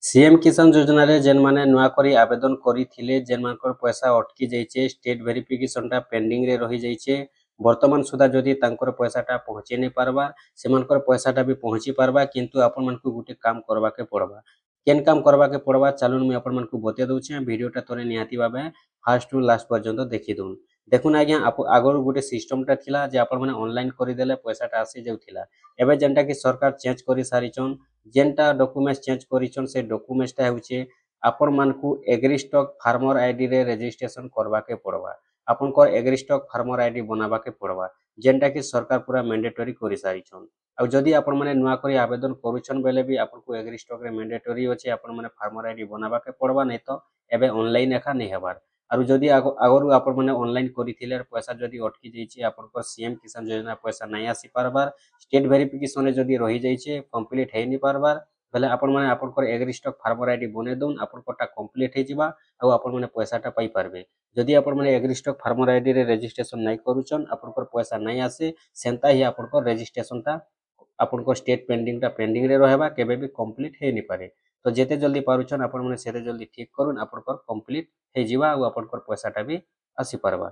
CM किसान योजना रे जेन माने नुआ करी आवेदन करिथिले जेन मानकर पैसा अटकी जाइछे स्टेट वेरिफिकेशन टा पेंडिंग रे रही जाइछे वर्तमान सुधा जदि तांकर पैसाटा पहुँची नहीं पारबा सेमानकर पैसाटा भी पहुँची पारबा किंतु आपण मानकु गुटे काम करबा के पड़बा केन काम करबा के पड़बा चलून मुई आपण मानकु बते दउछे वीडियोटा तोरे निहाती भाबे फास्ट टू लास्ट पर्यंत देखि दउन देखुन आज्ञा आगर गुटे सिस्टमटा थिला जे आपण माने ऑनलाइन करि देले पैसाटा आसी जाउथिला एबे जेनटा कि सरकार चेंज करि सारिचन जेनटा डॉक्यूमेंट्स चेंज करिछन से डॉक्यूमेंट्सटा होउछे आपण मानकु एग्रीस्टॉक फार्मर आईडी रे रजिस्ट्रेशन करबा के पड़बा आपनकर एग्रीस्टॉक फार्मर आईडी बनाबा के पड़बा जेनटा कि सरकार पूरा मैंडेटरी करि सारिछन आ जदि आपण माने नुआ करी आवेदन करूछन बेले भी आपनको एग्रीस्टॉक रे मैंडेटरी अछि आपण माने फार्मर आईडी बनाबा के पड़बा नै तो एबे ऑनलाइन एखा नै हेबार आरु जदि आगरु आपण माने ऑनलाइन करिथिले पैसा जदि अटकी जाइछे आपनकर सीएम किसान योजना पैसा नै आसी पारबार स्टेट वेरिफिकेशन रे जदि रही जाइछे कंप्लीट हे नै पारबार बेले आपण माने आपनकर एग्रीस्टॉक फार्मर आईडी बने दउन आपनकरटा कंप्लीट हे जिबा आ आपण माने पैसाटा पाई पारबे जदि आपण माने एग्रीस्टॉक फार्मर आईडी रे रजिस्ट्रेशन नै करूछन आपनकर पैसा नै आसे सेंता ही आपनकर रजिस्ट्रेशनटा आपनकर स्टेट पेंडिंग रे रहबा केबे भी कंप्लीट हे नै पारे तो जेते जल्दी पारुछन आपण माने सेते जल्दी ठीक करून आपनकर कंप्लीट हे जिबा आ आपनकर पैसाटा भी आसी पारबा।